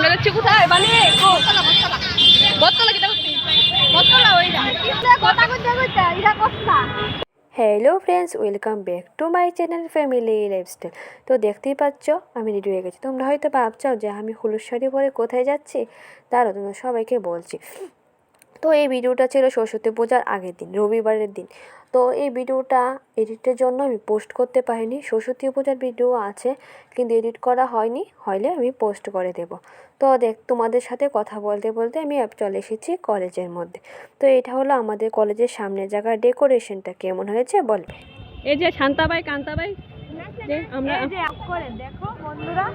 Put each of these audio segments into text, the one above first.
আমরা যাচ্ছি কোথায় মানে বটতলা কিটা করতে বটতলা ওইটা কথা কইতে কইতে এটা কষ্ট। Hello friends, welcome back to my channel family lifestyle. তো দেখতেই পাচ্ছ আমি রেডি হয়ে গেছি। তোমরা হয়তো ভাবছো যে আমি হলুদ শাড়ি পরে কোথায় যাচ্ছি, তারও তোমরা সবাইকে বলছি। তো এই ভিডিওটা ছিল সরস্বতী পূজার আগের দিন, রবিবারের দিন। তো এই ভিডিওটা এডিটের জন্য আমি পোস্ট করতে পারিনি। সরস্বতী পূজার ভিডিও আছে কিন্তু এডিট করা হয়নি, হলে আমি পোস্ট করে দেব। তো তোমাদের সাথে কথা বলতে বলতে আমি চলে এসেছি কলেজের মধ্যে। তো এটা হলো আমাদের কলেজের সামনের জায়গার ডেকোরেশনটা কেমন হয়েছে বলবে। এই যে শান্তাবাই কান্তাবাই যে আমরা এই যে আপ করে দেখো বন্ধুরা,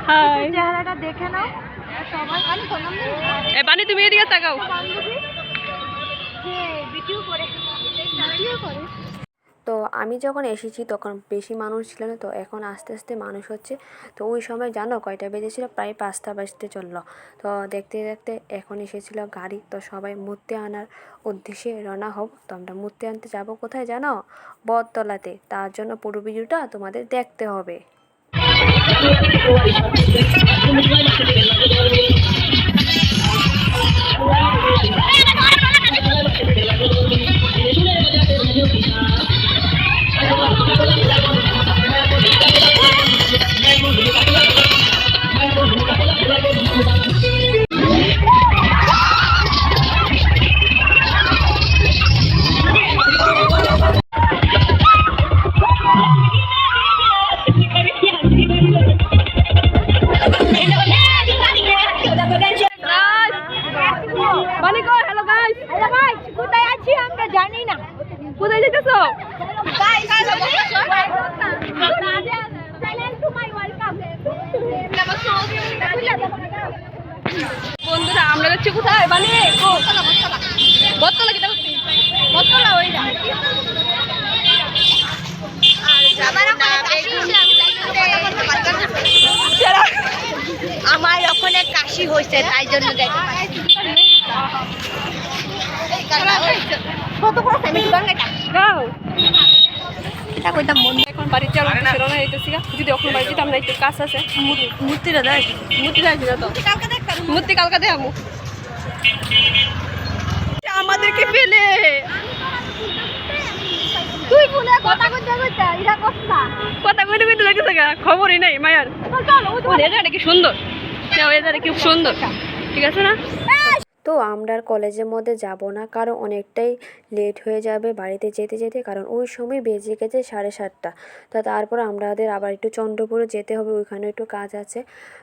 হাই চেহারাটা দেখে নাও সবাই। এ বানি তুমি এদিকে তাকাও। বান্ধবী যে ভিডিও করে তো আমি যখন এসেছি তখন বেশি মানুষ ছিল না, তো এখন আস্তে আস্তে মানুষ হচ্ছে। তো ওই সময় জানো কয়টা বেজেছিল? প্রায় 5টা বাজতে চললো। তো দেখতে দেখতে এখন এসেছিলো গাড়ি। তো সবাই মূর্তি আনার উদ্দেশ্যে রওনা হোক। তো আমরা মূর্তি আনতে যাবো কোথায় জানো? বটতলাতে। তার জন্য পুরো ভিডিওটা তোমাদের দেখতে হবে। বানি কই? হ্যালো গাইস, হ্যালো গাইস, কোথায় আছি আমরা জানি না। কোথায় যাইতেছো? Guys channel to my welcome. বন্ধুরা আমরা যাচ্ছি কোথায় বানি বটতলা কিটা করতে বটতলা ওইটা আমার ওখানে কাশি হয়েছে তাই জন্য দেখো কত বড় ফ্যামিলি বাংলাটা গাও। এটা কইতাম মন এখন বাড়িতে যাওয়ার ছিল না এইতেছি গা। যদি এখন বাড়ি যেতাম না, একটু কাজ আছে। মূর্তিটা দেখ মূর্তি যাইছি না তো, কালকে দেখতাম মূর্তি কালকে দেখাবো আমাদেরকে পেলে। তুই বলে কথা কইতে কইতে এটা কষ্ট। কথা কইতে কইতে লাগেছে গা, খবরই নাই মায়ার। চল ওই জায়গাটা কি সুন্দর, ওই জায়গাটা কি সুন্দর, ঠিক আছে না? তো আমরা আর কলেজের মধ্যে যাব না, কারণ অনেকটাই লেট হয়ে যাবে বাড়িতে যেতে যেতে, কারণ ওই সময় বেজে গেছে 7:30। তো তারপর আমাদের আবার একটু চন্দ্রপুরে যেতে হবে, ওইখানে একটু কাজ আছে।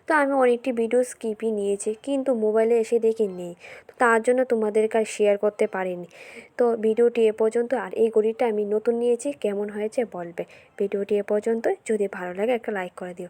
তো আমি অনেকটি ভিডিও স্কিপই নিয়েছি, কিন্তু মোবাইলে এসে দেখি নেই। তো তার জন্য তোমাদেরকে আর শেয়ার করতে পারিনি। তো ভিডিওটি এ পর্যন্ত। আর এই ঘড়িটা আমি নতুন নিয়েছি, কেমন হয়েছে বলবে। ভিডিওটি এ পর্যন্ত। যদি ভালো লাগে একটা লাইক করে দিও।